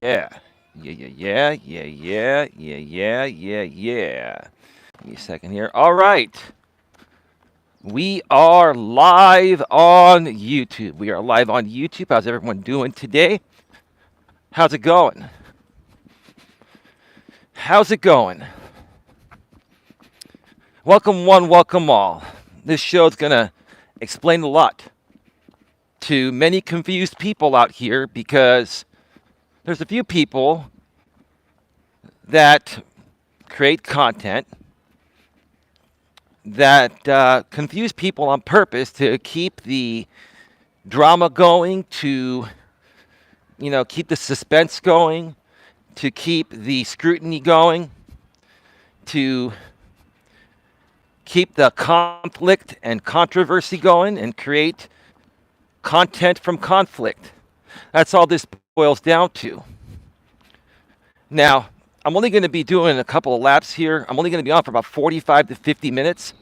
Yeah. Yeah. Give me a second here. All right. We are live on YouTube. We are live on YouTube. How's everyone doing today? How's it going? How's it going? Welcome one, welcome all. This show is going to explain a lot to many confused people out here because there's a few people that create content that confuse people on purpose to keep the drama going, to keep the suspense going, to keep the scrutiny going, to keep the conflict and controversy going, and create content from conflict. That's all this boils down to. Now, I'm only going to be doing a couple of laps here. I'm only going to be on for about 45 to 50 minutes.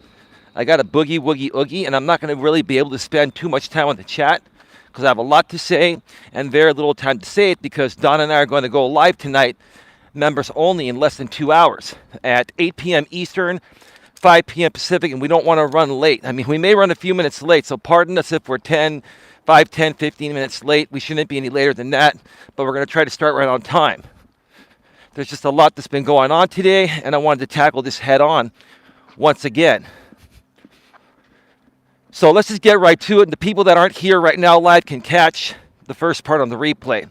I got a boogie, woogie, oogie, and I'm not going to really be able to spend too much time on the chat because I have a lot to say and very little time to say it because Don and I are going to go live tonight, members only, in less than 2 hours at 8 p.m. Eastern, 5 p.m. Pacific, and we don't want to run late. I mean, we may run a few minutes late, so pardon us if we're 5, 10, 15 minutes late. We shouldn't be any later than that, but we're going to try to start right on time. There's just a lot that's been going on today, and I wanted to tackle this head on once again. So let's just get right to it. And the people that aren't here right now live can catch the first part on the replay.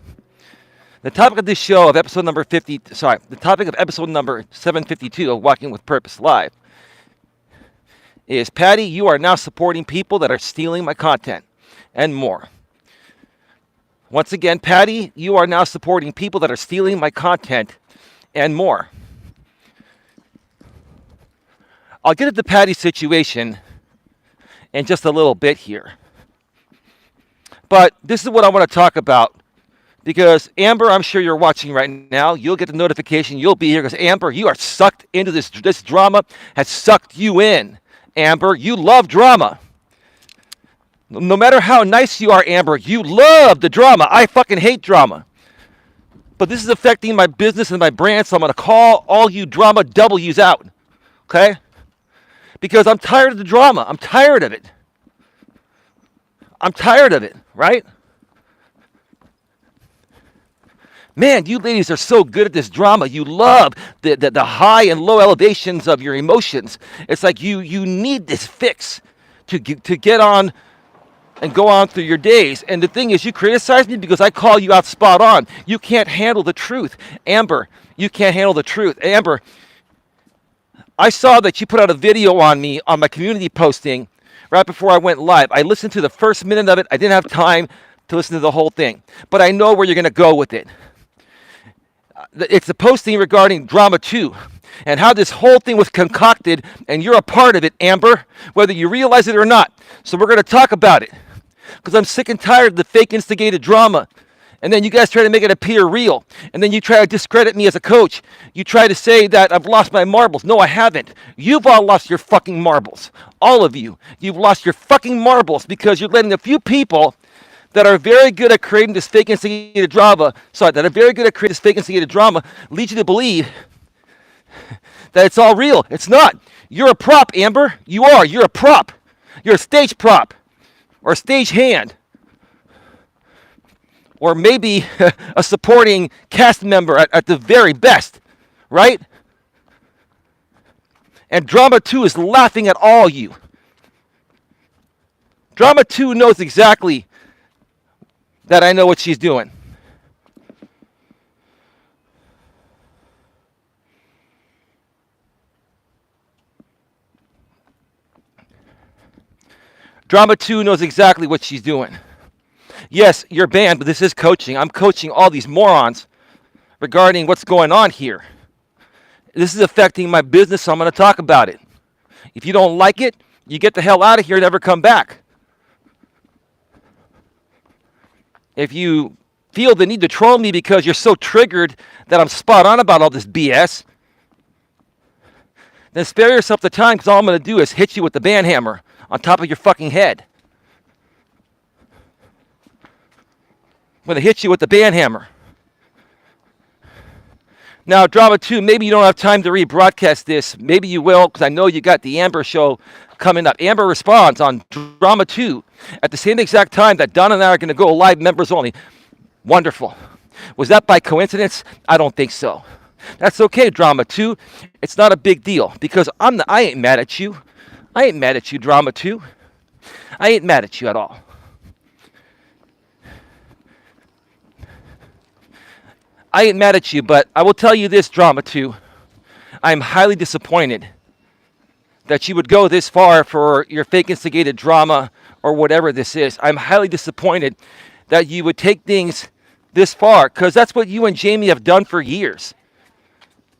The topic of this show of episode number 752 of Walking with Purpose Live is, Patti, you are now supporting people that are stealing my content and more. Once again, Patti, you are now supporting people that are stealing my content and more. I'll get at the Patti situation in just a little bit here. But this is what I want to talk about because, Amber, I'm sure you're watching right now. You'll get the notification. You'll be here because, Amber, you are sucked into this. This drama has sucked you in. Amber, you love drama. No matter how nice you are, Amber, you love the drama. I fucking hate drama. But this is affecting my business and my brand, so I'm going to call all you drama W's out. Okay? Because I'm tired of the drama. I'm tired of it. I'm tired of it, right? Man, you ladies are so good at this drama. You love the high and low elevations of your emotions. It's like you need this fix to get on and go on through your days. And the thing is, you criticize me because I call you out spot on. You can't handle the truth. Amber, you can't handle the truth. Amber, I saw that you put out a video on me on my community posting right before I went live. I listened to the first minute of it. I didn't have time to listen to the whole thing. But I know where you're going to go with it. It's the posting regarding Drama 2 and how this whole thing was concocted, and you're a part of it, Amber, whether you realize it or not. So we're going to talk about it because I'm sick and tired of the fake instigated drama. And then you guys try to make it appear real. And then you try to discredit me as a coach. You try to say that I've lost my marbles. No, I haven't. You've all lost your fucking marbles. All of you. You've lost your fucking marbles because you're letting a few people that are very good at creating this fake instigated drama, lead you to believe that it's all real. It's not. You're a prop, Amber. You are. You're a prop. You're a stage prop or a stage hand. Or maybe a supporting cast member at the very best, right? And Drama 2 is laughing at all you. Drama 2 knows exactly that I know what she's doing. Drama 2 knows exactly what she's doing. Yes, you're banned, but this is coaching. I'm coaching all these morons regarding what's going on here. This is affecting my business, so I'm going to talk about it. If you don't like it, you get the hell out of here and never come back. If you feel the need to troll me because you're so triggered that I'm spot on about all this BS, then spare yourself the time because all I'm going to do is hit you with the ban hammer on top of your fucking head. I'm going to hit you with the ban hammer. Now, Drama 2, maybe you don't have time to rebroadcast this. Maybe you will, because I know you got the Amber show coming up. Amber responds on Drama 2 at the same exact time that Don and I are going to go live, members only. Wonderful. Was that by coincidence? I don't think so. That's okay, Drama 2. It's not a big deal, because I ain't mad at you. I ain't mad at you, Drama 2. I ain't mad at you at all. I ain't mad at you, but I will tell you this, Drama 2. I am highly disappointed that you would go this far for your fake instigated drama or whatever this is. I'm highly disappointed that you would take things this far, because that's what you and Jamie have done for years.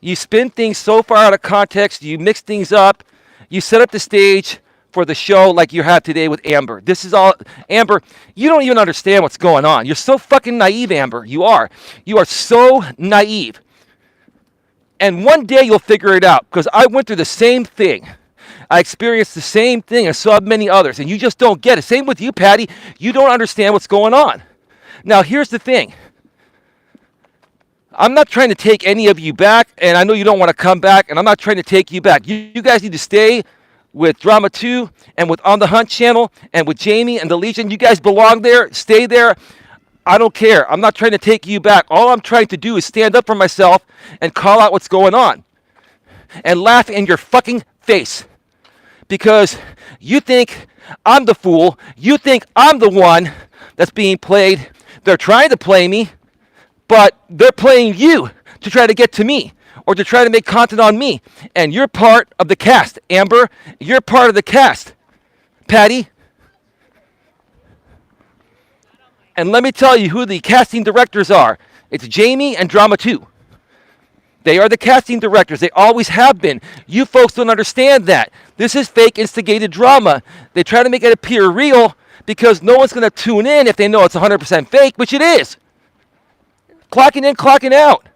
You spin things so far out of context, you mix things up, you set up the stage for the show like you have today with Amber. This is all, Amber, you don't even understand what's going on. You're so fucking naive, Amber. You are. You are so naive. And one day you'll figure it out, because I went through the same thing. I experienced the same thing, and so have many others, and you just don't get it. Same with you, Patti. You don't understand what's going on. Now, here's the thing. I'm not trying to take any of you back, and I know you don't want to come back, and I'm not trying to take you back. You guys need to stay with Drama 2 and with On the Hunt channel and with Jamie and the Legion. You guys belong there. Stay there. I don't care. I'm not trying to take you back. All I'm trying to do is stand up for myself and call out what's going on and laugh in your fucking face, because you think I'm the fool. You think I'm the one that's being played. They're trying to play me, but they're playing you to try to get to me or to try to make content on me. And you're part of the cast, Amber. You're part of the cast, Patti. And let me tell you who the casting directors are. It's Jamie and Drama 2. They are the casting directors. They always have been. You folks don't understand that. This is fake instigated drama. They try to make it appear real because no one's going to tune in if they know it's 100% fake, which it is. Clocking in, clocking out.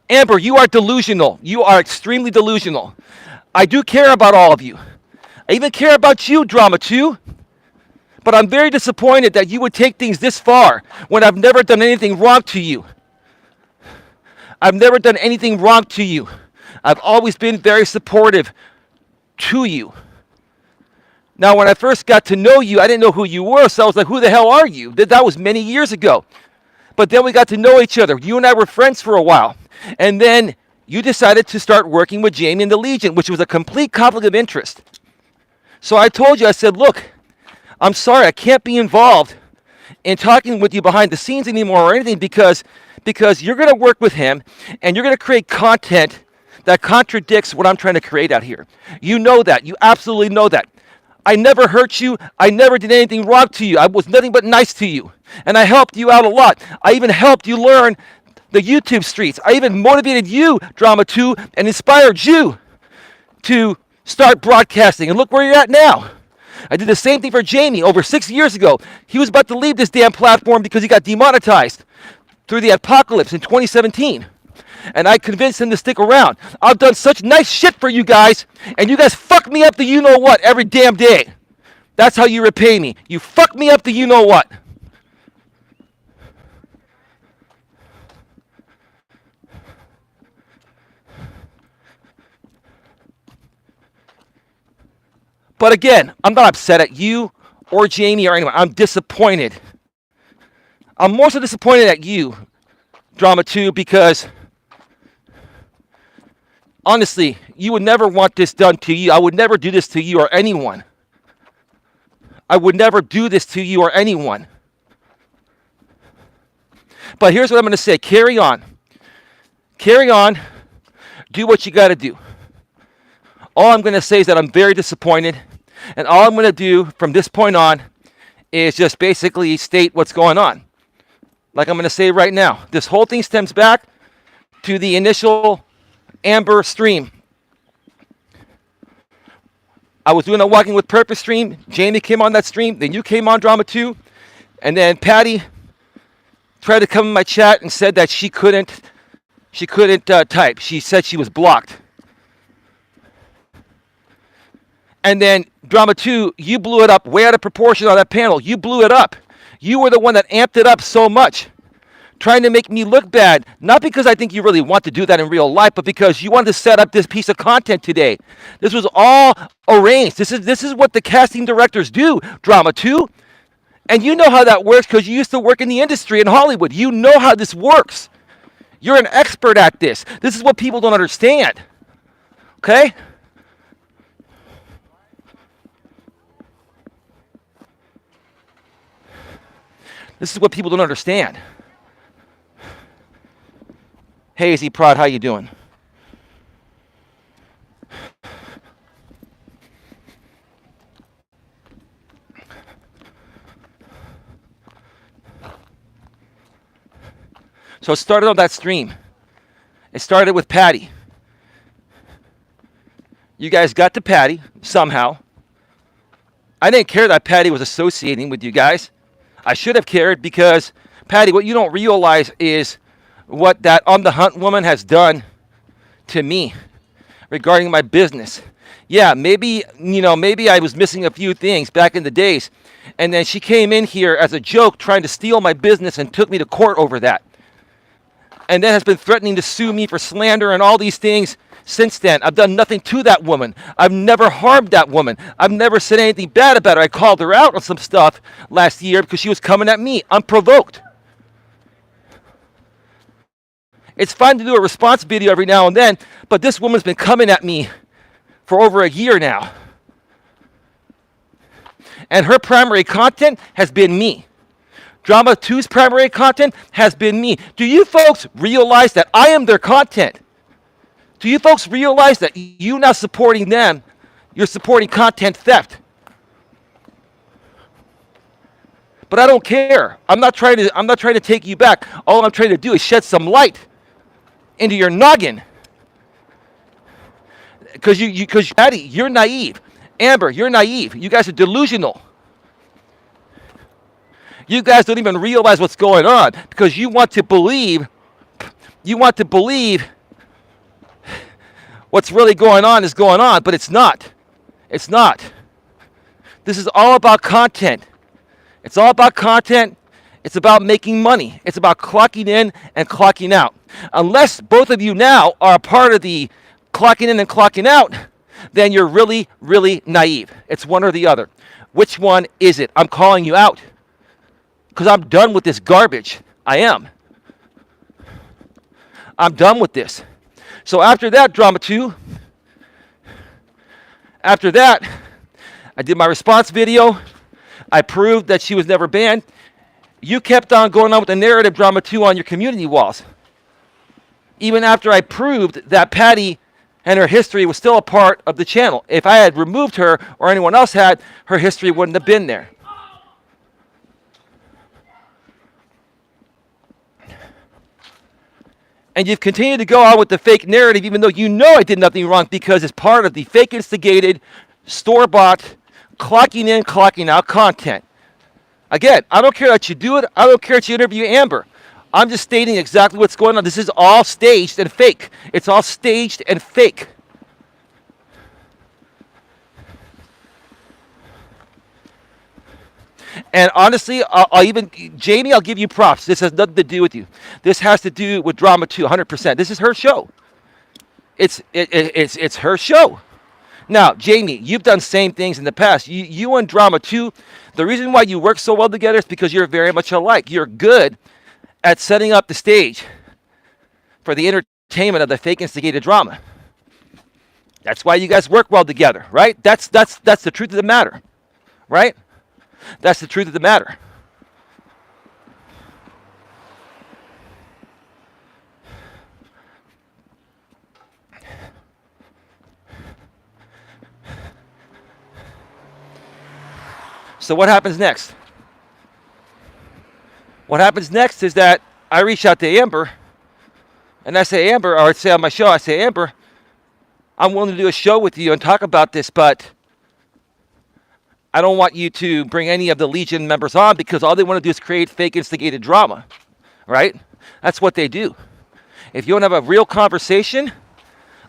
Amber, you are delusional. You are extremely delusional. I do care about all of you. I even care about you, Drama 2. But I'm very disappointed that you would take things this far when I've never done anything wrong to you. I've never done anything wrong to you. I've always been very supportive to you. Now, when I first got to know you, I didn't know who you were, so I was like, who the hell are you? That was many years ago. But then we got to know each other. You and I were friends for a while. And then you decided to start working with Jamie and the Legion, which was a complete conflict of interest. So I told you, I said, look, I'm sorry, I can't be involved in talking with you behind the scenes anymore or anything because you're going to work with him and you're going to create content that contradicts what I'm trying to create out here. You know that. You absolutely know that. I never hurt you. I never did anything wrong to you. I was nothing but nice to you. And I helped you out a lot. I even helped you learn the YouTube streets. I even motivated you, Drama 2, and inspired you to start broadcasting. And look where you're at now. I did the same thing for Jamie over 6 years ago. He was about to leave this damn platform because he got demonetized through the apocalypse in 2017. And I convinced him to stick around. I've done such nice shit for you guys, and you guys fuck me up the you-know-what every damn day. That's how you repay me. You fuck me up the you-know-what. But again, I'm not upset at you or Jamie or anyone. I'm disappointed. I'm more so disappointed at you, Drama 2, because honestly, you would never want this done to you. I would never do this to you or anyone. I would never do this to you or anyone. But here's what I'm going to say. Carry on. Carry on. Do what you got to do. All I'm going to say is that I'm very disappointed. And all I'm going to do from this point on is just basically state what's going on. Like I'm going to say right now. This whole thing stems back to the initial Amber stream. I was doing a Walking with Purpose stream. Jamie came on that stream. Then you came on, Drama 2. And then Patti tried to come in my chat and said that she couldn't type. She said she was blocked. And then Drama 2, you blew it up way out of proportion on that panel. You blew it up. You were the one that amped it up so much, trying to make me look bad. Not because I think you really want to do that in real life, but because you wanted to set up this piece of content today. This was all arranged. This is what the casting directors do, Drama 2. And you know how that works because you used to work in the industry in Hollywood. You know how this works. You're an expert at this. This is what people don't understand. Okay? This is what people don't understand. Hey, Z Prod, how you doing? So it started on that stream. It started with Patti. You guys got to Patti somehow. I didn't care that Patti was associating with you guys. I should have cared because, Patti, what you don't realize is what that On the Hunt woman has done to me regarding my business. Yeah, maybe I was missing a few things back in the days. And then she came in here as a joke trying to steal my business and took me to court over that. And then has been threatening to sue me for slander and all these things since then. I've done nothing to that woman. I've never harmed that woman. I've never said anything bad about her. I called her out on some stuff last year because she was coming at me unprovoked. It's fine to do a response video every now and then, but this woman's been coming at me for over a year now. And her primary content has been me. Drama 2's primary content has been me. Do you folks realize that I am their content? Do you folks realize that you now supporting them, you're supporting content theft? But I don't care. I'm not trying to take you back. All I'm trying to do is shed some light into your noggin. Because Patti, you're naive. Amber, you're naive. You guys are delusional. You guys don't even realize what's going on because you want to believe what's really going on is going on, but it's not. It's not. This is all about content. It's all about content. It's about making money. It's about clocking in and clocking out. Unless both of you now are a part of the clocking in and clocking out, then you're really, really naive. It's one or the other. Which one is it? I'm calling you out. Because I'm done with this garbage. I am. I'm done with this. So after that, Drama 2, after that, I did my response video. I proved that she was never banned. You kept on going on with the narrative, Drama 2, on your community walls. Even after I proved that Patti and her history was still a part of the channel. If I had removed her or anyone else had, her history wouldn't have been there. And you've continued to go on with the fake narrative even though you know I did nothing wrong because it's part of the fake instigated, store-bought, clocking in, clocking out content. Again, I don't care that you do it. I don't care that you interview Amber. I'm just stating exactly what's going on. This is all staged and fake. It's all staged and fake. And honestly, Jamie, I'll give you props. This has nothing to do with you. This has to do with Drama 2, 100%. This is her show. It's her show. Now, Jamie, you've done same things in the past. You and Drama 2, the reason why you work so well together is because you're very much alike. You're good at setting up the stage for the entertainment of the fake instigated drama. That's why you guys work well together, right? That's the truth of the matter, right? That's the truth of the matter. So what happens next? What happens next is that I reach out to Amber and I say, Amber, or I'd say on my show, I say, Amber, I'm willing to do a show with you and talk about this, but I don't want you to bring any of the Legion members on because all they want to do is create fake instigated drama, right? That's what they do. If you want to have a real conversation,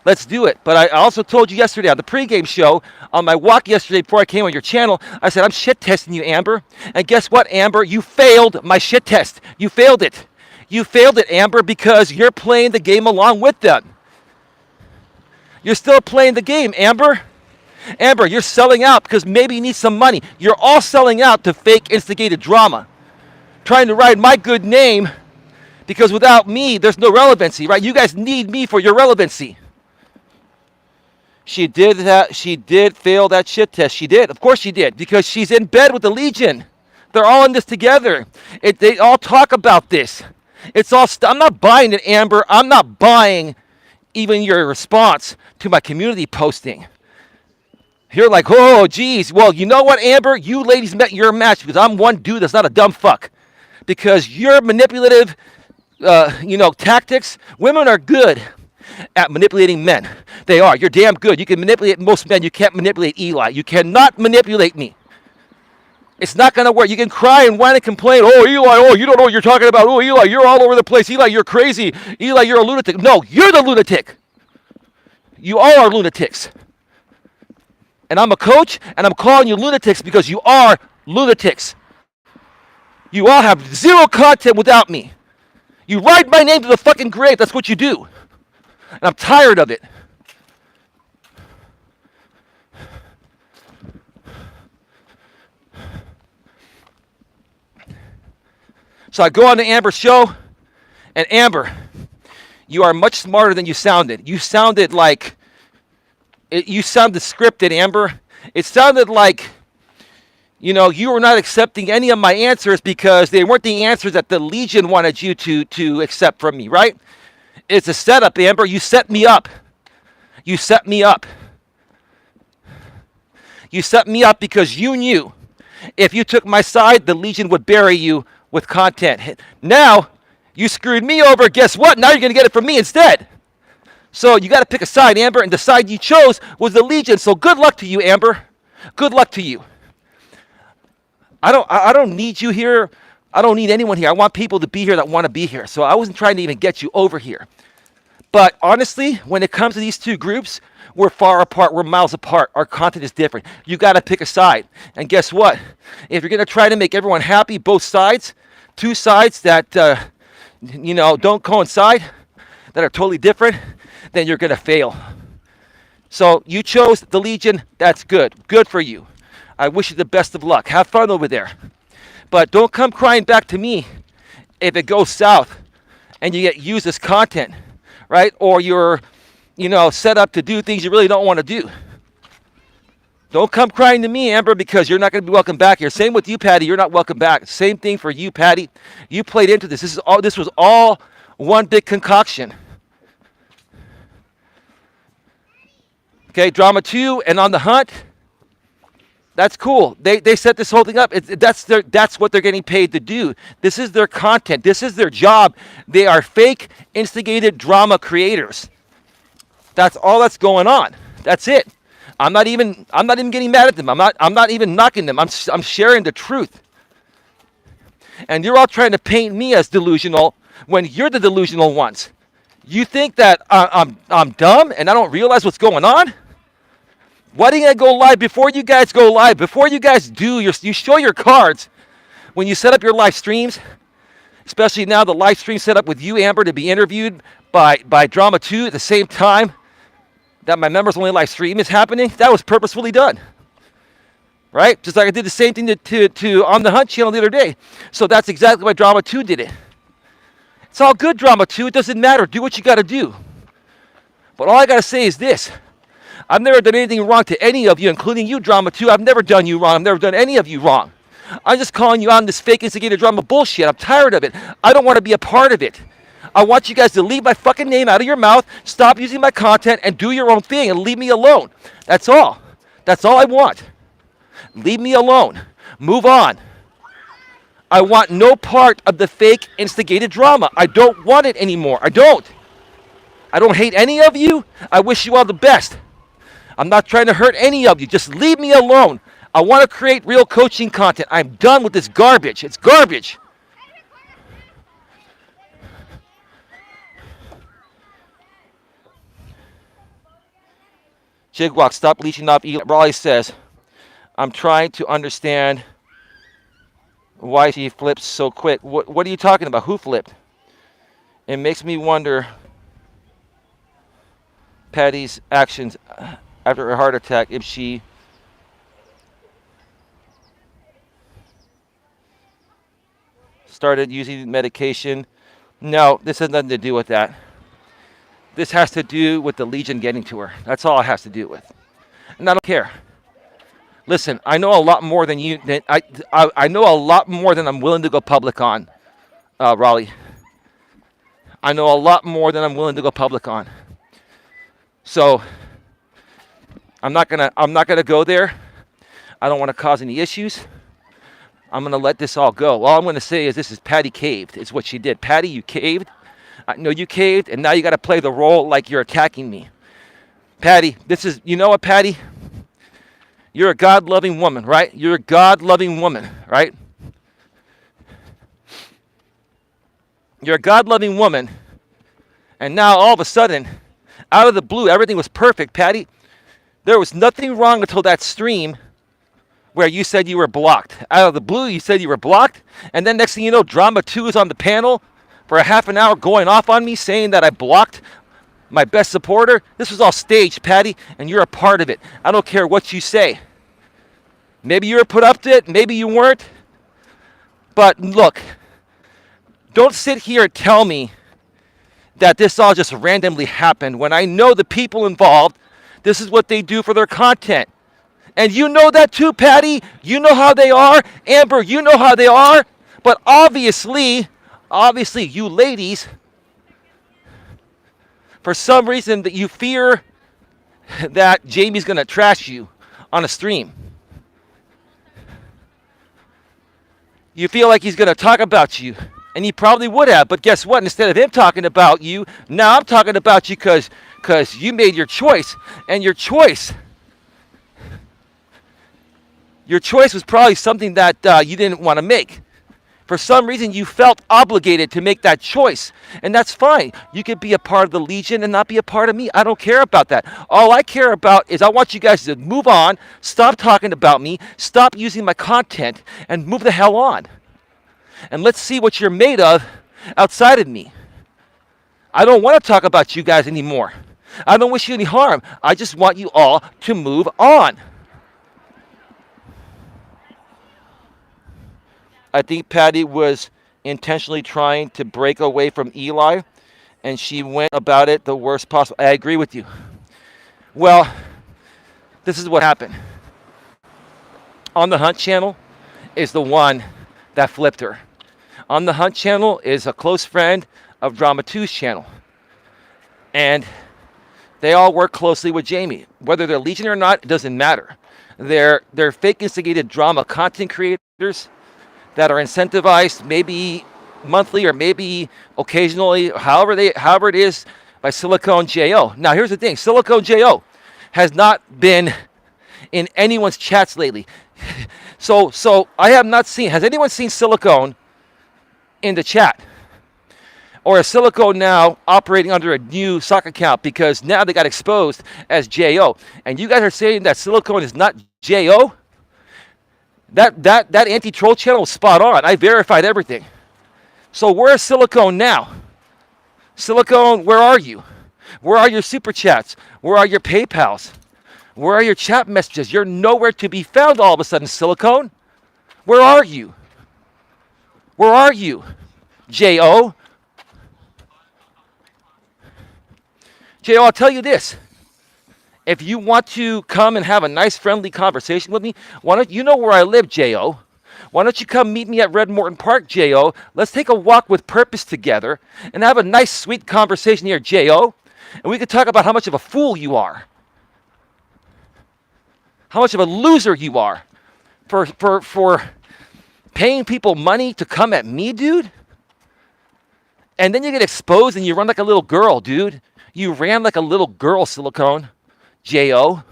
Let's do it. But I also told you yesterday on the pregame show, on my walk yesterday before I came on your channel, I said, I'm shit testing you, Amber. And guess what, Amber? You failed my shit test. You failed it. You failed it, Amber, because you're playing the game along with them. You're still playing the game, Amber. Amber, you're selling out because maybe you need some money. You're all selling out to fake instigated drama. Trying to ride my good name because without me, there's no relevancy, right? You guys need me for your relevancy. She did that. She did fail that shit test. She did. Of course she did, because she's in bed with the Legion. They're all in this together. They all talk about this. It's all. I'm not buying it, Amber. I'm not buying even your response to my community posting. You're like, oh, geez. Well, you know what, Amber? You ladies met your match because I'm one dude that's not a dumb fuck. Because your manipulative, tactics, women are good at manipulating men. They are. You're damn good. You can manipulate most men. You can't manipulate Eli. You cannot manipulate me. It's not going to work. You can cry and whine and complain. Oh, Eli, oh, you don't know what you're talking about. Oh, Eli, you're all over the place. Eli, you're crazy. Eli, you're a lunatic. No, you're the lunatic. You all are lunatics. And I'm a coach, and I'm calling you lunatics because you are lunatics. You all have zero content without me. You ride my name to the fucking grave. That's what you do. And I'm tired of it. So I go on to Amber's show, and Amber, you are much smarter than you sounded. You sounded like, you sounded scripted, Amber. It sounded like, you were not accepting any of my answers because they weren't the answers that the Legion wanted you to accept from me, right? It's a setup, Amber. You set me up. You set me up. You set me up because you knew if you took my side, the Legion would bury you with content. Now, you screwed me over. Guess what? Now you're going to get it from me instead. So you got to pick a side, Amber, and the side you chose was the Legion. So good luck to you, Amber. Good luck to you. I don't need you here. I don't need anyone here. I want people to be here that want to be here. So I wasn't trying to even get you over here. But honestly, when it comes to these two groups, we're far apart. We're miles apart. Our content is different. You got to pick a side. And guess what? If you're going to try to make everyone happy, both sides, two sides that, don't coincide, that are totally different, then you're going to fail. So you chose the Legion. That's good. Good for you. I wish you the best of luck. Have fun over there. But don't come crying back to me if it goes south and you get used as content, right? Or you're, set up to do things you really don't want to do. Don't come crying to me, Amber, because you're not going to be welcome back here. Same with you, Patti. You're not welcome back. Same thing for you, Patti. You played into this. This was all one big concoction. Okay, drama 2 and on the hunt. That's cool. They set this whole thing up. That's what they're getting paid to do. This is their content. This is their job. They are fake instigated drama creators. That's all that's going on. That's it. I'm not even getting mad at them. I'm not even knocking them. I'm sharing the truth. And you're all trying to paint me as delusional when you're the delusional ones. You think that I'm dumb and I don't realize what's going on? Why didn't I go live before you guys go live? Before you guys do, you show your cards when you set up your live streams, especially now the live stream set up with you, Amber, to be interviewed by Drama 2 at the same time that my members only live stream is happening. That was purposefully done, right? Just like I did the same thing to On the Hunt channel the other day. So that's exactly why Drama 2 did it. It's all good, Drama 2. It doesn't matter. Do what you got to do. But all I got to say is this. I've never done anything wrong to any of you, including you, Drama 2. I've never done you wrong. I've never done any of you wrong. I'm just calling you on this fake instigated drama bullshit. I'm tired of it. I don't want to be a part of it. I want you guys to leave my fucking name out of your mouth, stop using my content, and do your own thing and leave me alone. That's all. That's all I want. Leave me alone. Move on. I want no part of the fake instigated drama. I don't want it anymore. I don't hate any of you. I wish you all the best. I'm not trying to hurt any of you. Just leave me alone. I want to create real coaching content. I'm done with this garbage. It's garbage. Jigwalk, stop leeching off Eli. Raleigh says, I'm trying to understand why she flips so quick. What are you talking about? Who flipped? It makes me wonder Patty's actions after her heart attack, if she started using medication. No, this has nothing to do with that. This has to do with the Legion getting to her. That's all it has to do with. And I don't care. Listen, I know a lot more than you. I know a lot more than I'm willing to go public on, Raleigh. I know a lot more than I'm willing to go public on. So I'm not gonna go there. I don't want to cause any issues. I'm gonna let this all go. All I'm gonna say is this is Patti caved. It's what she did. Patti, you caved. I know you caved, and now you got to play the role like you're attacking me. Patti, this is, you know what, Patti? You're a God-loving woman, right? You're a God-loving woman, right? You're a God-loving woman, and now all of a sudden, out of the blue, everything was perfect, Patti. There was nothing wrong until that stream where you said you were blocked. Out of the blue, you said you were blocked, and then next thing you know, Drama 2 is on the panel for a half an hour going off on me saying that I blocked my best supporter. This was all staged, Patti, and you're a part of it. I don't care what you say. Maybe you were put up to it, maybe you weren't. But look, don't sit here and tell me that this all just randomly happened when I know the people involved, this is what they do for their content. And you know that too, Patti. You know how they are. Amber, you know how they are. But obviously, you ladies, for some reason that you fear that Jamie's going to trash you on a stream. You feel like he's going to talk about you, and he probably would have. But guess what? Instead of him talking about you, now I'm talking about you because you made your choice, and your choice was probably something that you didn't want to make. For some reason, you felt obligated to make that choice, and that's fine. You could be a part of the Legion and not be a part of me. I don't care about that. All I care about is I want you guys to move on, stop talking about me, stop using my content, and move the hell on. And let's see what you're made of outside of me. I don't want to talk about you guys anymore. I don't wish you any harm. I just want you all to move on. I think Patti was intentionally trying to break away from Eli, and she went about it the worst possible. I agree with you. Well, this is what happened. On the Hunt channel is the one that flipped her. On the Hunt channel is a close friend of Drama 2's channel. And they all work closely with Jamie. Whether they're Legion or not, it doesn't matter. They're fake instigated drama content creators that are incentivized maybe monthly or maybe occasionally, however it is, by Silicone J.O. Now, here's the thing. Silicone J.O. has not been in anyone's chats lately. So I have not seen, has anyone seen Silicone in the chat? Or is Silicone now operating under a new sock account because now they got exposed as J.O.? And you guys are saying that Silicone is not J.O.? That anti-troll channel was spot on. I verified everything. So where's Silicone now? Silicone, where are you? Where are your super chats? Where are your PayPals? Where are your chat messages? You're nowhere to be found all of a sudden, Silicone. Where are you? Where are you, J.O.? J.O., I'll tell you this. If you want to come and have a nice, friendly conversation with me, why don't you know where I live, J.O.? Why don't you come meet me at Red Morton Park, J.O.? Let's take a walk with purpose together and have a nice, sweet conversation here, J.O. And we could talk about how much of a fool you are. How much of a loser you are for paying people money to come at me, dude. And then you get exposed and you run like a little girl, dude. You ran like a little girl, Silicone. J.O.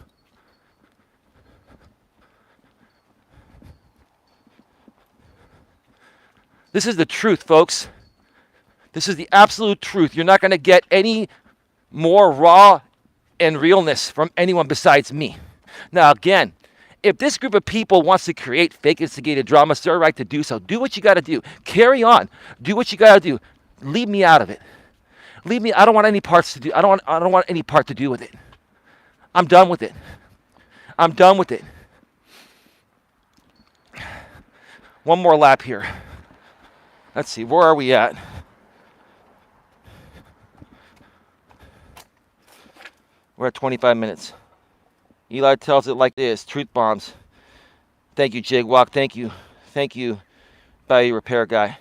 This is the truth, folks. This is the absolute truth. You're not going to get any more raw and realness from anyone besides me. Now, again, if this group of people wants to create fake instigated drama, it's their right to do so. Do what you got to do. Carry on. Do what you got to do. Leave me out of it. Leave me. I don't want any parts to do. I don't want any part to do with it. I'm done with it. I'm done with it. One more lap here. Let's see. Where are we at? We're at 25 minutes. Eli tells it like this. Truth bombs. Thank you, Jigwalk. Thank you. Thank you, value repair guy.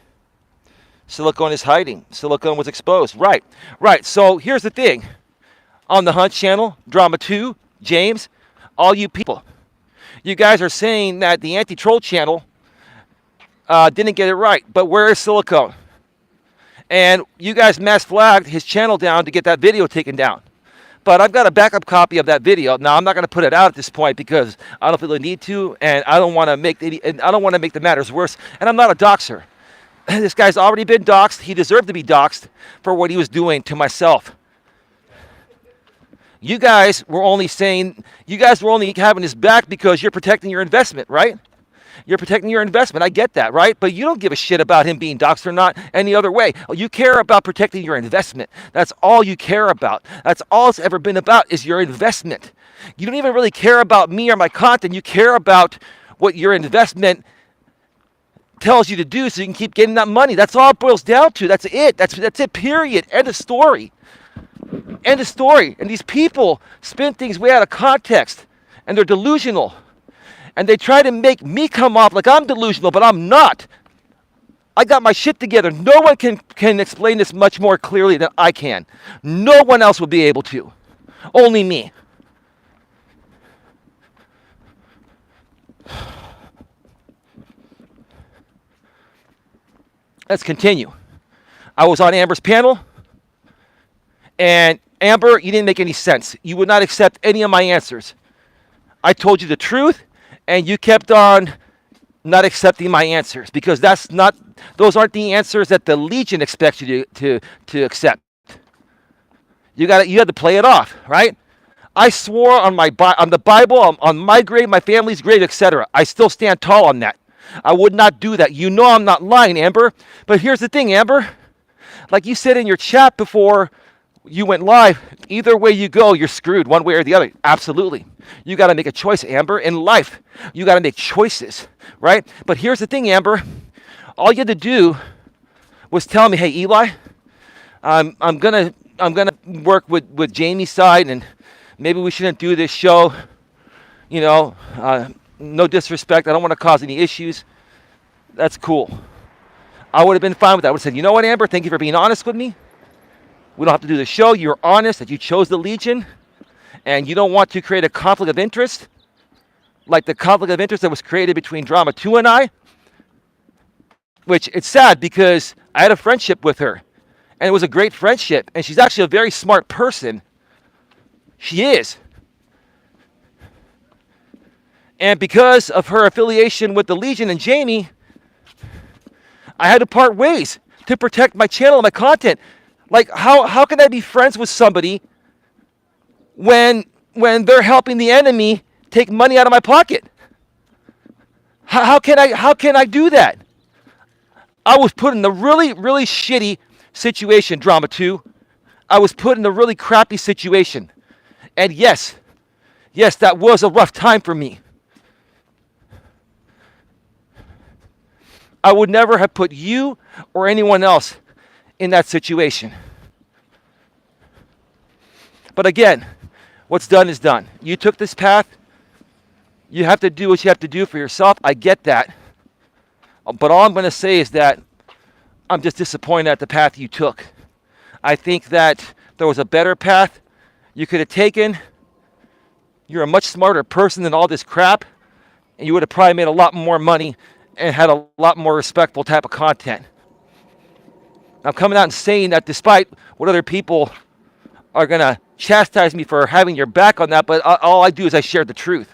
Silicone is hiding. Silicone was exposed. Right. Right. So here's the thing. On the Hunt channel, Drama 2, James, all you people, you guys are saying that the anti-troll channel didn't get it right. But where is Silicone? And you guys mass flagged his channel down to get that video taken down. But I've got a backup copy of that video. Now I'm not going to put it out at this point because I don't feel the need to, and I don't want to make the matters worse. And I'm not a doxer. This guy's already been doxed. He deserved to be doxed for what he was doing to myself. You guys were only having his back because you're protecting your investment, right? You're protecting your investment. I get that, right? But you don't give a shit about him being doxxed or not any other way. You care about protecting your investment. That's all you care about. That's all it's ever been about is your investment. You don't even really care about me or my content. You care about what your investment tells you to do so you can keep getting that money. That's all it boils down to. That's it. That's it, period. End of story. End of story. And these people spin things way out of context, and they're delusional. And they try to make me come off like I'm delusional, but I'm not. I got my shit together. No one can explain this much more clearly than I can. No one else will be able to. Only me. Let's continue. I was on Amber's panel, and Amber, you didn't make any sense. You would not accept any of my answers. I told you the truth, and you kept on not accepting my answers because those aren't the answers that the Legion expects you to accept. You had to play it off, right? I swore on the Bible, on my grave, my family's grave, etc. I still stand tall on that. I would not do that. You know I'm not lying, Amber. But here's the thing, Amber. Like you said in your chat before you went live, either way you go, you're screwed one way or the other. Absolutely. You got to make a choice, Amber. In life, you got to make choices, right? But here's the thing, Amber. All you had to do was tell me, hey, Eli, I'm gonna work with Jamie's side, and maybe we shouldn't do this show. You know, no disrespect. I don't want to cause any issues. That's cool. I would have been fine with that. I would have said, you know what, Amber? Thank you for being honest with me. We don't have to do the show. You're honest that you chose the Legion, and you don't want to create a conflict of interest, like the conflict of interest that was created between Drama 2 and I, which it's sad because I had a friendship with her, and it was a great friendship, and she's actually a very smart person. She is. And because of her affiliation with the Legion and Jamie, I had to part ways to protect my channel and my content. Like, how can I be friends with somebody when they're helping the enemy take money out of my pocket? How can I do that? I was put in a really, really shitty situation, Drama 2. I was put in a really crappy situation. And yes, that was a rough time for me. I would never have put you or anyone else in that situation. But again, what's done is done. You took this path. You have to do what you have to do for yourself. I get that. But all I'm going to say is that I'm just disappointed at the path you took. I think that there was a better path you could have taken. You're a much smarter person than all this crap, and you would have probably made a lot more money and had a lot more respectful type of content. I'm coming out and saying that despite what other people are going to chastise me for having your back on that, but all I do is I share the truth.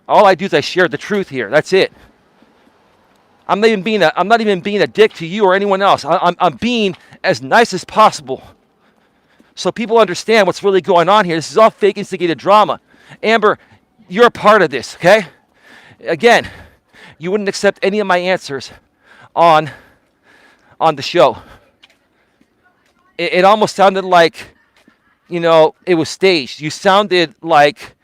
All I do is I share the truth here. That's it. I'm not even being a dick to you or anyone else. I'm being as nice as possible so people understand what's really going on here. This is all fake instigated drama. Amber, you're a part of this, okay? Again, you wouldn't accept any of my answers on the show. It almost sounded like, it was staged. You sounded like,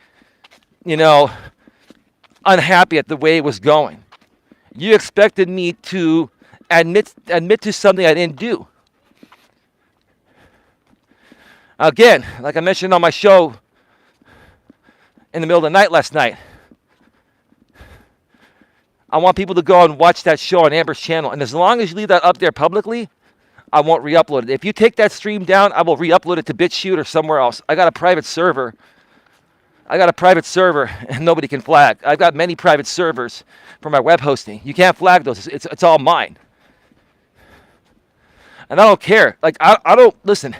unhappy at the way it was going. You expected me to admit to something I didn't do. Again, like I mentioned on my show in the middle of the night last night, I want people to go and watch that show on Amber's channel. And as long as you leave that up there publicly, I won't re-upload it. If you take that stream down, I will re-upload it to BitChute or somewhere else. I got a private server, and nobody can flag. I've got many private servers for my web hosting. You can't flag those. It's all mine. And I don't care. Like, I don't, listen,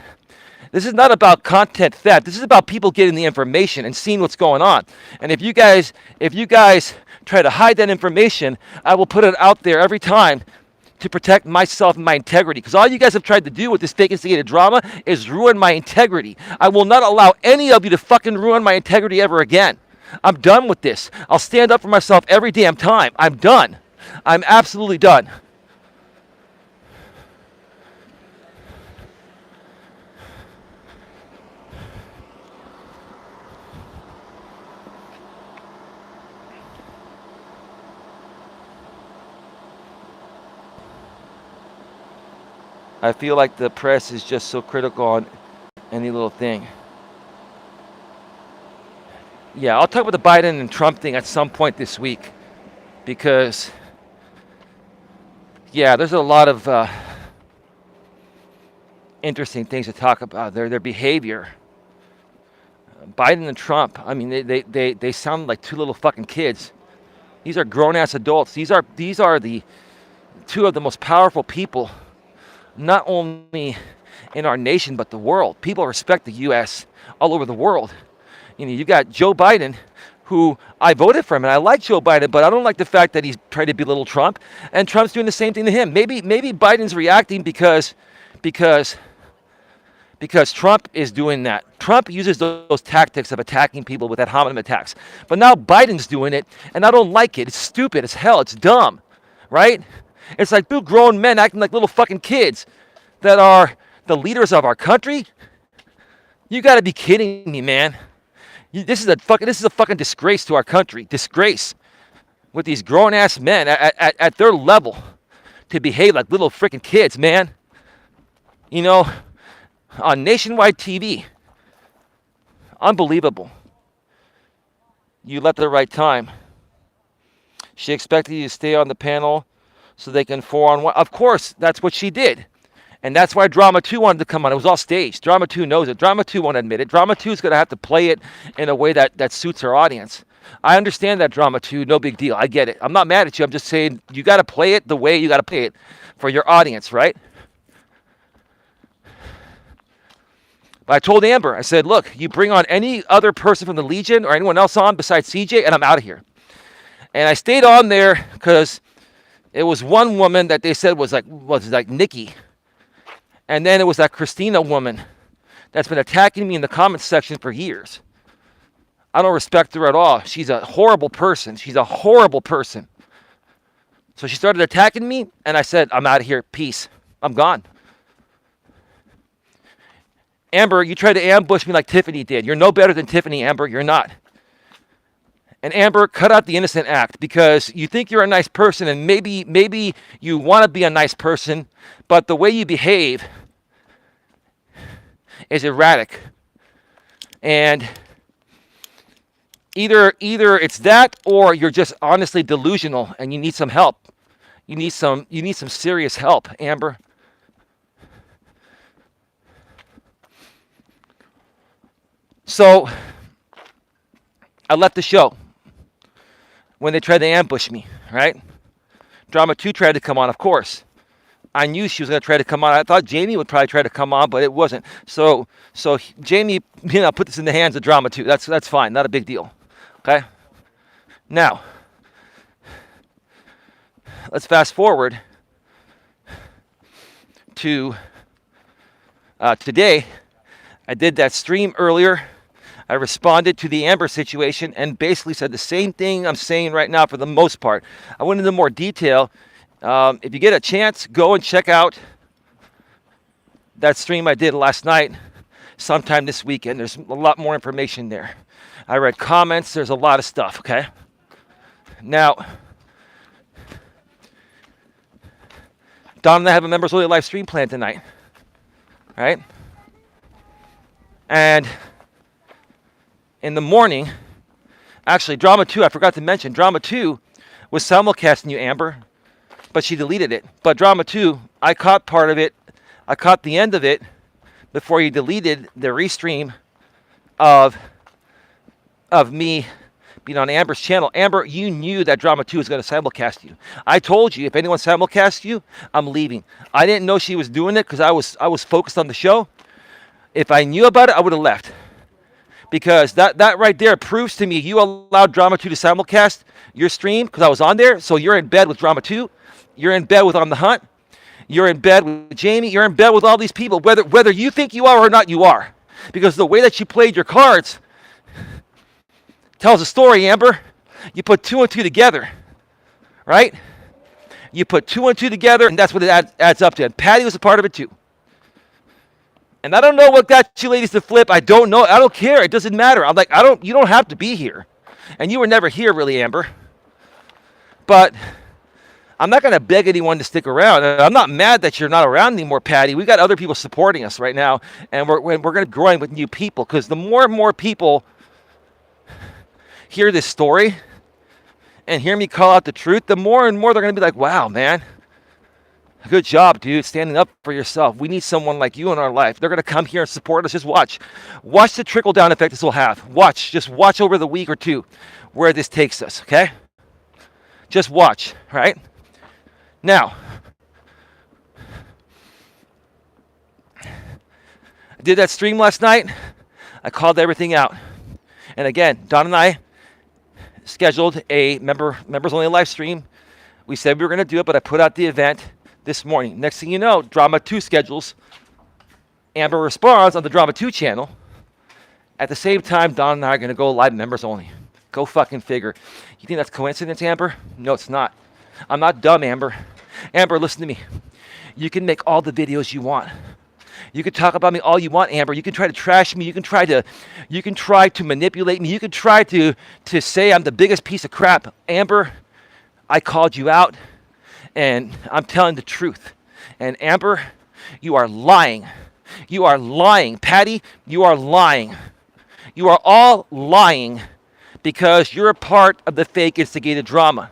this is not about content theft. This is about people getting the information and seeing what's going on. And if you guys try to hide that information, I will put it out there every time to protect myself and my integrity. Because all you guys have tried to do with this fake instigated drama is ruin my integrity. I will not allow any of you to fucking ruin my integrity ever again. I'm done with this. I'll stand up for myself every damn time. I'm done. I'm absolutely done. I feel like the press is just so critical on any little thing. Yeah, I'll talk about the Biden and Trump thing at some point this week because, yeah, there's a lot of interesting things to talk about. Their behavior. Biden and Trump, I mean, they sound like two little fucking kids. These are grown-ass adults. These are the two of the most powerful people, not only in our nation, but the world. People respect the U.S. all over the world. You got Joe Biden, who I voted for him, and I like Joe Biden, but I don't like the fact that he's trying to belittle Trump, and Trump's doing the same thing to him. Maybe Biden's reacting because Trump is doing that. Trump uses those tactics of attacking people with ad hominem attacks. But now Biden's doing it, and I don't like it. It's stupid as hell. It's dumb, right? It's like two grown men acting like little fucking kids that are the leaders of our country. You got to be kidding me, man. This is a fucking disgrace to our country. Disgrace with these grown ass men at their level to behave like little freaking kids, man. On nationwide TV. Unbelievable. You left at the right time. She expected you to stay on the panel so they can 4-on-1. Of course, that's what she did. And that's why Drama 2 wanted to come on. It was all staged. Drama 2 knows it. Drama 2 won't admit it. Drama 2 is going to have to play it in a way that suits her audience. I understand that, Drama 2. No big deal. I get it. I'm not mad at you. I'm just saying you got to play it the way you got to play it for your audience, right? But I told Amber, I said, look, you bring on any other person from the Legion or anyone else on besides CJ, and I'm out of here. And I stayed on there because it was one woman that they said was like Nikki. And then it was that Christina woman that's been attacking me in the comments section for years. I don't respect her at all. She's a horrible person. She's a horrible person. So she started attacking me, and I said, I'm out of here. Peace. I'm gone. Amber, you tried to ambush me like Tiffany did. You're no better than Tiffany, Amber. You're not. And Amber, cut out the innocent act because you think you're a nice person and maybe you want to be a nice person, but the way you behave is erratic. And either it's that or you're just honestly delusional and you need some help. You need some serious help, Amber. So I left the show when they tried to ambush me, right? Drama 2 tried to come on, of course. I knew she was going to try to come on. I thought Jamie would probably try to come on, but it wasn't. So Jamie, put this in the hands of Drama 2. That's fine, not a big deal. Okay? Now, let's fast forward to today. I did that stream earlier. I responded to the Amber situation and basically said the same thing I'm saying right now for the most part. I went into more detail. If you get a chance, go and check out that stream I did last night sometime this weekend. There's a lot more information there. I read comments. There's a lot of stuff, okay? Now, Don and I have a members only live stream plan tonight, right? And in the morning, actually, Drama 2, I forgot to mention, Drama 2 was simulcasting you, Amber, but she deleted it. But Drama 2, I caught part of it. I caught the end of it before you deleted the restream of me being on Amber's channel. Amber, you knew that Drama 2 was going to simulcast you. I told you, if anyone simulcasts you, I'm leaving. I didn't know she was doing it because I was focused on the show. If I knew about it, I would have left. Because that right there proves to me you allowed Drama 2 to simulcast your stream because I was on there. So you're in bed with Drama 2. You're in bed with On the Hunt. You're in bed with Jamie. You're in bed with all these people. Whether you think you are or not, you are. Because the way that you played your cards tells a story, Amber. You put 2 and 2 together, right? You put 2 and 2 together, and that's what it adds up to. And Patti was a part of it too. And I don't know what got you ladies to flip. I don't know. I don't care. It doesn't matter. I'm like, you don't have to be here. And you were never here really, Amber. But I'm not going to beg anyone to stick around. I'm not mad that you're not around anymore, Patti. We got other people supporting us right now. And we're going to be growing with new people. Because the more and more people hear this story and hear me call out the truth, the more and more they're going to be like, wow, man. Good job, dude, standing up for yourself. We need someone like you in our life. They're going to come here and support us. Just watch. Watch the trickle-down effect this will have. Watch. Just watch over the week or two where this takes us, okay? Just watch, right? Now, I did that stream last night. I called everything out. And again, Don and I scheduled a members-only live stream. We said we were going to do it, but I put out the event this morning. Next thing you know, Drama 2 schedules. Amber responds on the Drama 2 channel. At the same time, Don and I are going to go live members only. Go fucking figure. You think that's coincidence, Amber? No, it's not. I'm not dumb, Amber. Amber, listen to me. You can make all the videos you want. You can talk about me all you want, Amber. You can try to trash me. You can try to manipulate me. You can try to say I'm the biggest piece of crap. Amber, I called you out. And I'm telling the truth. And Amber, you are lying. You are lying. Patti, you are lying. You are all lying because you're a part of the fake instigated drama.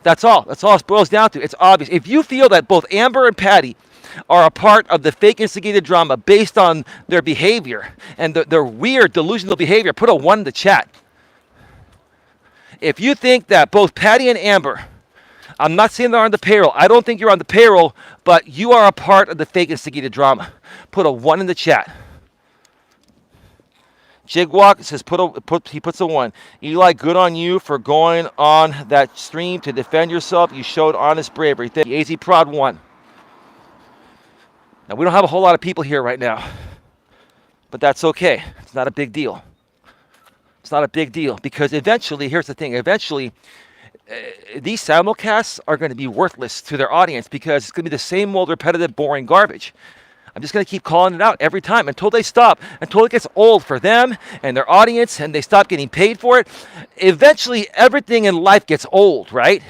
That's all. That's all it boils down to. It's obvious. If you feel that both Amber and Patti are a part of the fake instigated drama based on their behavior and their weird delusional behavior, put a 1 in the chat. If you think that both Patti and Amber, I'm not saying they're on the payroll. I don't think you're on the payroll, but you are a part of the fake instigated drama. Put a 1 in the chat. Jigwalk says he puts a 1. Eli, good on you for going on that stream to defend yourself. You showed honest bravery. Thank you. AZ Prod 1. Now, we don't have a whole lot of people here right now, but that's okay. It's not a big deal. It's not a big deal because eventually, here's the thing, these simulcasts are going to be worthless to their audience because it's going to be the same old repetitive, boring garbage. I'm just going to keep calling it out every time until they stop, until it gets old for them and their audience and they stop getting paid for it. Eventually, everything in life gets old, right?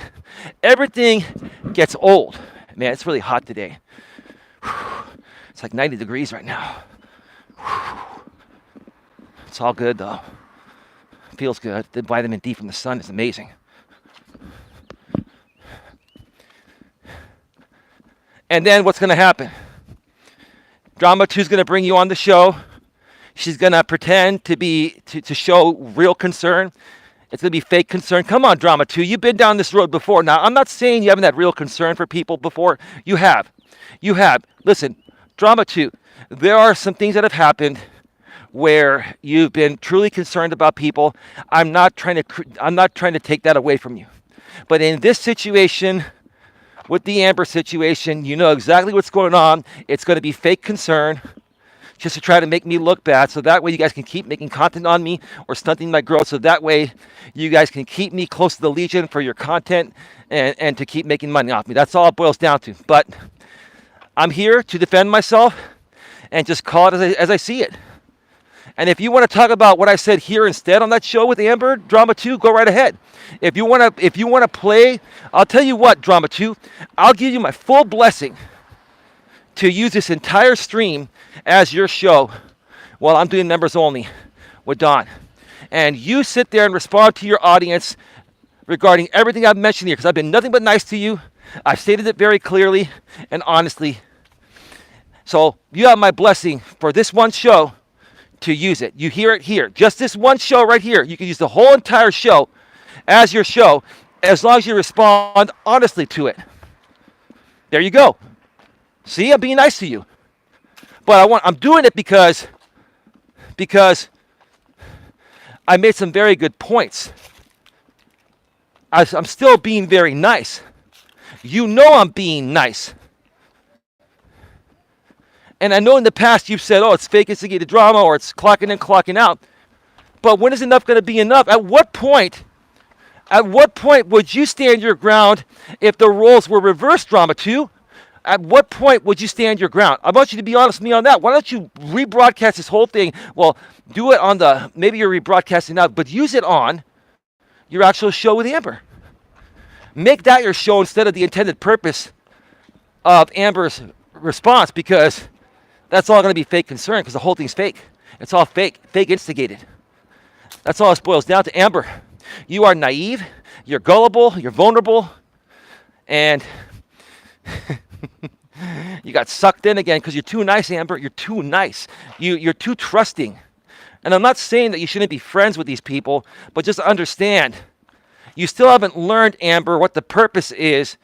Everything gets old. Man, it's really hot today. It's like 90 degrees right now. It's all good, though. Feels good. The vitamin D from the sun is amazing. And then what's going to happen? Drama 2 is going to bring you on the show. She's going to pretend to show real concern. It's going to be fake concern. Come on, Drama 2. You've been down this road before. Now, I'm not saying you haven't had real concern for people before. You have. You have. Listen, Drama 2, there are some things that have happened where you've been truly concerned about people. I'm not trying to take that away from you. But in this situation, with the Amber situation, you know exactly what's going on. It's going to be fake concern. just to try to make me look bad. So that way you guys can keep making content on me or stunting my growth. So that way you guys can keep me close to the Legion for your content and to keep making money off me. That's all it boils down to. But I'm here to defend myself and just call it as I see it. And if you want to talk about what I said here instead on that show with Amber, Drama 2, go right ahead. If you want to play, I'll tell you what, Drama 2, I'll give you my full blessing to use this entire stream as your show while I'm doing members only with Don. And you sit there and respond to your audience regarding everything I've mentioned here, because I've been nothing but nice to you. I've stated it very clearly and honestly. So you have my blessing for this one show to use it. You hear it here. Just this one show right here. You can use the whole entire show as your show as long as you respond honestly to it. There you go. See, I'm being nice to you. But I'm doing it because I made some very good points. I'm still being very nice. You know I'm being nice. And I know in the past you've said, oh, it's fake instigated drama or it's clocking in, clocking out. But when is enough going to be enough? At what point would you stand your ground if the roles were reversed, Drama 2? At what point would you stand your ground? I want you to be honest with me on that. Why don't you rebroadcast this whole thing? Well, do it on maybe you're rebroadcasting now, but use it on your actual show with Amber. Make that your show instead of the intended purpose of Amber's response, because that's all going to be fake concern, because the whole thing's fake. It's all fake instigated. That's all it boils down to. Amber, you are naive, you're gullible, you're vulnerable, and you got sucked in again because you're too nice, Amber. You're too nice. You're too trusting. And I'm not saying that you shouldn't be friends with these people, but just understand, you still haven't learned, Amber, what the purpose is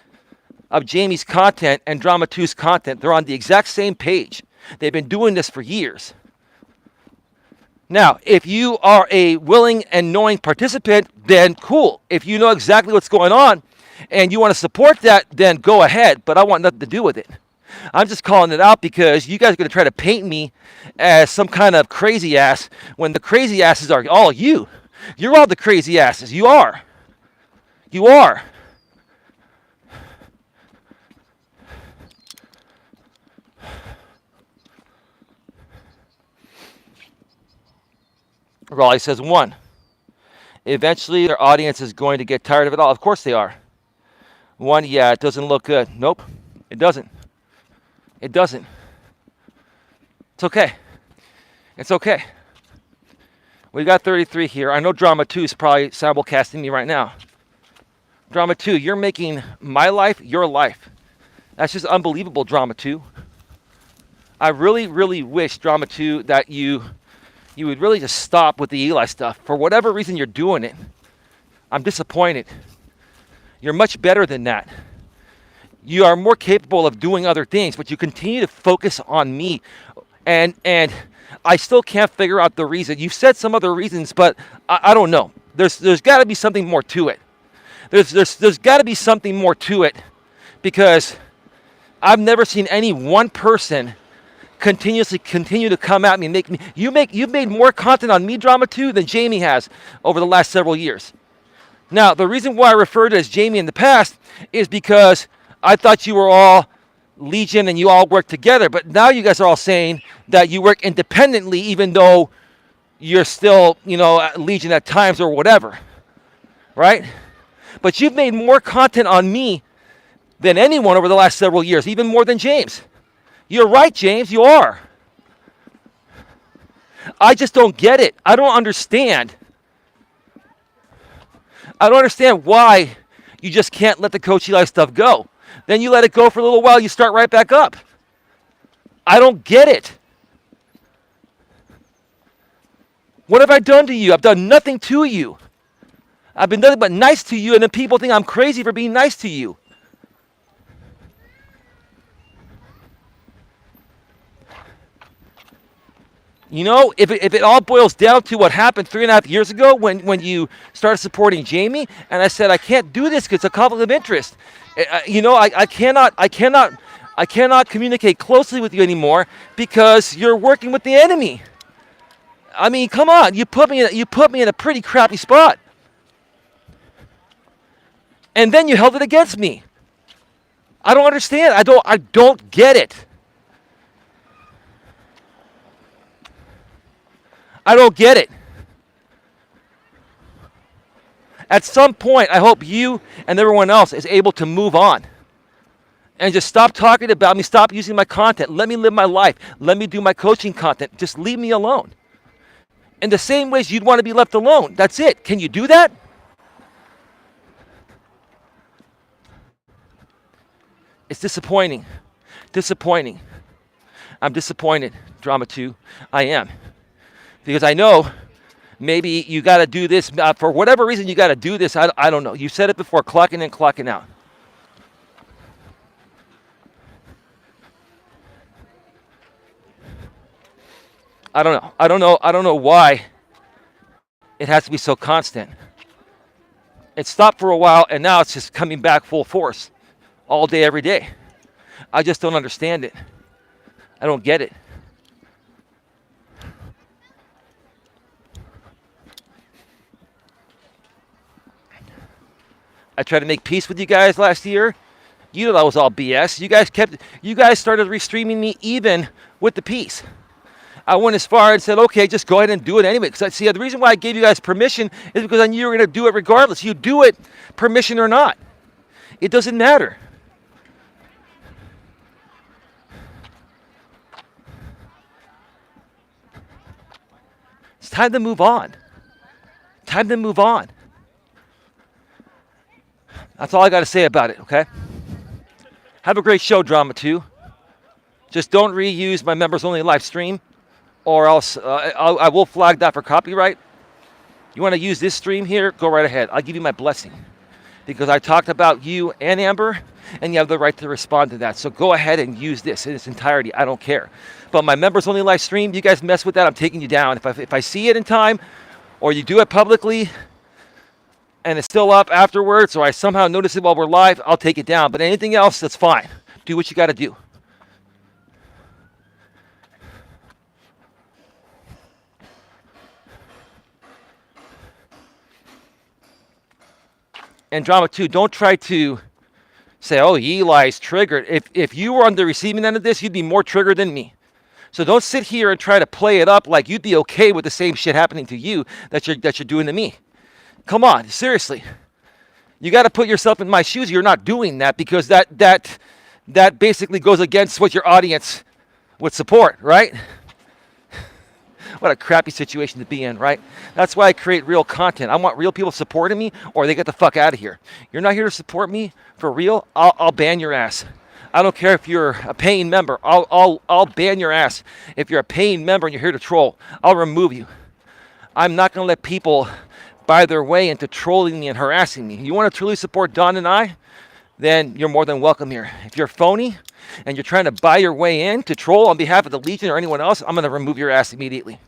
of Jamie's content and Drama 2's content. They're on the exact same page. They've been doing this for years. Now, if you are a willing and knowing participant, then cool. If you know exactly what's going on and you want to support that, then go ahead. But I want nothing to do with it. I'm just calling it out because you guys are going to try to paint me as some kind of crazy ass when the crazy asses are all you. You're all the crazy asses. You are. You are. Raleigh says, 1, eventually their audience is going to get tired of it all. Of course they are. 1, yeah, it doesn't look good. Nope, it doesn't. It doesn't. It's okay. It's okay. We got 33 here. I know Drama 2 is probably simulcasting me right now. Drama 2, you're making my life your life. That's just unbelievable, Drama 2. I really, really wish, Drama 2, that you would really just stop with the Eli stuff. For whatever reason you're doing it, I'm disappointed. You're much better than that. You are more capable of doing other things, but you continue to focus on me. And I still can't figure out the reason. You've said some other reasons, but I don't know. There's got to be something more to it. There's got to be something more to it, because I've never seen any one person continue to come at me and make me. You've made more content on me, Drama 2, than Jamie has over the last several years. Now, the reason why I referred to as Jamie in the past is because I thought you were all Legion and you all work together, but now you guys are all saying that you work independently, even though you're still, Legion at times or whatever, right? But you've made more content on me than anyone over the last several years, even more than James. You're right, James, you are. I just don't get it. I don't understand. I don't understand why you just can't let the Coach Eli stuff go. Then you let it go for a little while, you start right back up. I don't get it. What have I done to you? I've done nothing to you. I've been nothing but nice to you, and then people think I'm crazy for being nice to you. If it all boils down to what happened 3.5 years ago when you started supporting Jamie, and I said I can't do this because it's a conflict of interest. I I cannot communicate closely with you anymore because you're working with the enemy. I mean, come on, you put me in a pretty crappy spot. And then you held it against me. I don't understand. I don't get it. I don't get it. At some point, I hope you and everyone else is able to move on and just stop talking about me, stop using my content. Let me live my life. Let me do my coaching content. Just leave me alone. In the same ways you'd want to be left alone. That's it. Can you do that? It's disappointing. Disappointing. I'm disappointed, Drama 2. I am. Because I know maybe you got to do this. For whatever reason you got to do this. I don't know. You said it before, clocking in, clocking out. I don't know. I don't know why it has to be so constant. It stopped for a while, and now it's just coming back full force all day, every day. I just don't understand it. I don't get it. I tried to make peace with you guys last year. You know that was all BS. You guys started restreaming me even with the peace. I went as far and said, okay, just go ahead and do it anyway. Because the reason why I gave you guys permission is because I knew you were going to do it regardless. You do it, permission or not. It doesn't matter. It's time to move on. Time to move on. That's all I got to say about it, okay? Have a great show, Drama 2. Just don't reuse my members only live stream, or else I will flag that for copyright. You want to use this stream here? Go right ahead. I'll give you my blessing because I talked about you and Amber, and you have the right to respond to that. So go ahead and use this in its entirety. I don't care. But my members only live stream, you guys mess with that, I'm taking you down. If I see it in time, or you do it publicly, and it's still up afterwards, or I somehow notice it while we're live, I'll take it down. But anything else, that's fine. Do what you got to do. And Drama 2, don't try to say, oh, Eli's triggered. If you were on the receiving end of this, you'd be more triggered than me. So don't sit here and try to play it up like you'd be okay with the same shit happening to you that you're doing to me. Come on, seriously. You got to put yourself in my shoes. You're not doing that because that basically goes against what your audience would support, right? What a crappy situation to be in, right? That's why I create real content. I want real people supporting me, or they get the fuck out of here. You're not here to support me for real? I'll ban your ass. I don't care if you're a paying member. I'll ban your ass. If you're a paying member and you're here to troll, I'll remove you. I'm not going to let people buy their way into trolling me and harassing me. You want to truly support Don and I? Then you're more than welcome here. If you're phony and you're trying to buy your way in to troll on behalf of the Legion or anyone else, I'm going to remove your ass immediately.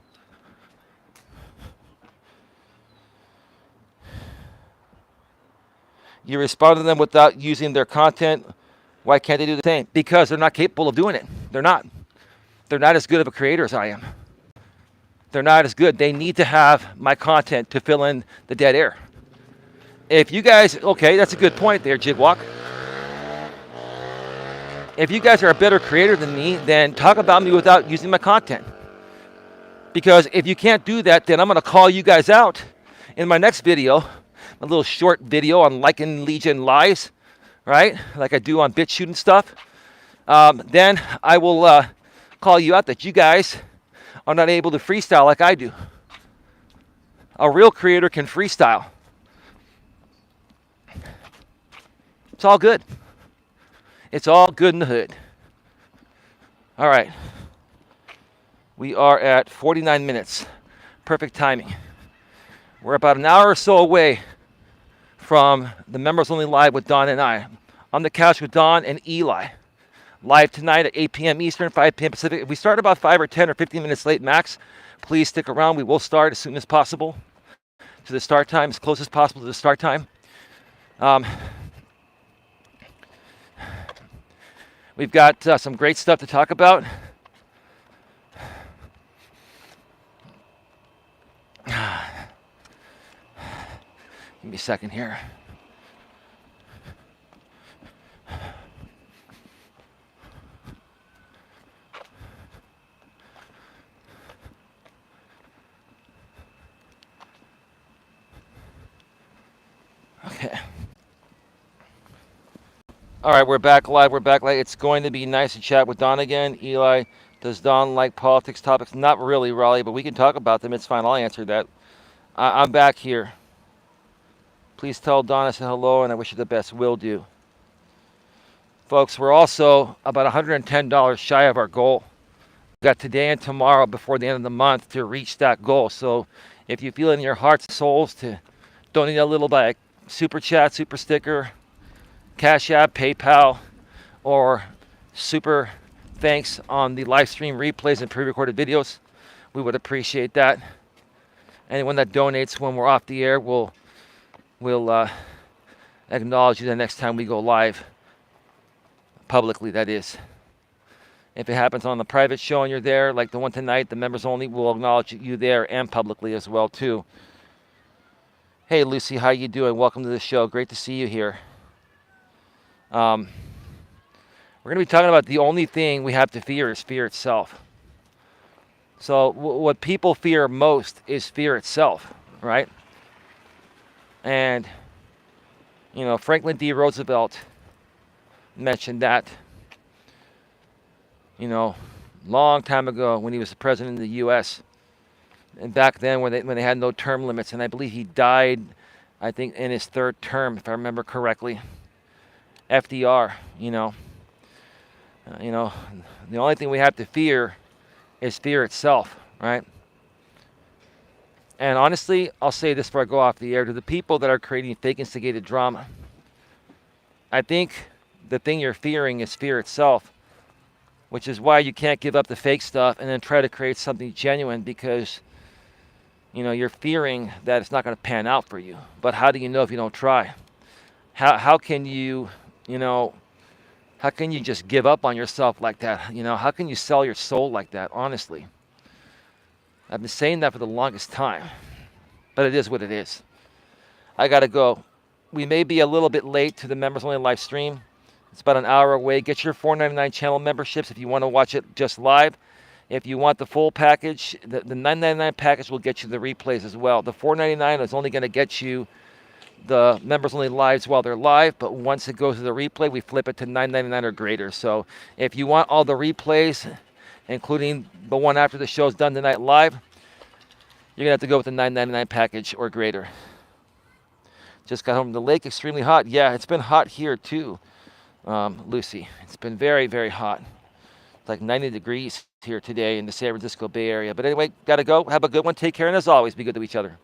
You respond to them without using their content. Why can't they do the same? Because they're not capable of doing it. They're not. They're not as good of a creator as I am. They're not as good. They need to have my content to fill in the dead air. If you guys, okay, that's a good point there, Jigwalk. If you guys are a better creator than me, then talk about me without using my content. Because if you can't do that, then I'm going to call you guys out in my next video, a little short video on liking Legion lies, right? Like I do on BitChute and stuff. Then I will call you out that you guys are not able to freestyle like I do. A real creator can freestyle. It's all good. It's all good in the hood. All right. We are at 49 minutes. Perfect timing. We're about an hour or so away from the Members Only Live with Don and I. On the couch with Don and Eli. Live tonight at 8 p.m. Eastern, 5 p.m. Pacific. If we start about 5 or 10 or 15 minutes late max, please stick around. We will start as soon as possible to the start time, as close as possible to the start we We've got some great stuff to talk about. Give me a second here. Okay. All right, we're back live. It's going to be nice to chat with Don again. Eli, does Don like politics topics? Not really, Raleigh, but we can talk about them. It's fine. I'll answer that. I'm back here. Please tell Don I said hello and I wish you the best. Will do. Folks, we're also about $110 shy of our goal. We've got today and tomorrow before the end of the month to reach that goal. So if you feel in your hearts and souls to donate a little by super chat, super sticker, Cash App, PayPal, or super thanks on the live stream replays and pre-recorded videos, we would appreciate that. Anyone that donates when we're off the air, we'll acknowledge you the next time we go live, publicly, that is. If it happens on the private show and you're there, like the one tonight, the members only, will acknowledge you there and publicly as well too. Hey Lucy, how you doing? Welcome to the show. Great to see you here. We're going to be talking about the only thing we have to fear is fear itself. So what people fear most is fear itself, right? And, you know, Franklin D. Roosevelt mentioned that, you know, long time ago when he was the president of the U.S. And back then when they had no term limits, and I believe he died, I think, in his third term, if I remember correctly. FDR, you know, the only thing we have to fear is fear itself, right? And honestly, I'll say this before I go off the air, to the people that are creating fake instigated drama, I think the thing you're fearing is fear itself, which is why you can't give up the fake stuff and then try to create something genuine, because, you know, you're fearing that it's not going to pan out for you. But how do you know if you don't try? How can you, you know, how can you just give up on yourself like that? You know, how can you sell your soul like that, honestly? I've been saying that for the longest time, but it is what it is. I got to go. We may be a little bit late to the members only live stream. It's about an hour away. Get your $4.99 channel memberships if you want to watch it just live. If you want the full package, the $9.99 package will get you the replays as well. The $4.99 is only going to get you the members only lives while they're live, but once it goes to the replay, we flip it to $9.99 or greater. So if you want all the replays, including the one after the show's done tonight live, you're gonna have to go with the $9.99 package or greater. Just got home from the lake, extremely hot. Yeah, it's been hot here too, Lucy. It's been very, very hot. It's like 90 degrees here today in the San Francisco Bay Area. But anyway, gotta go. Have a good one. Take care, and as always, be good to each other.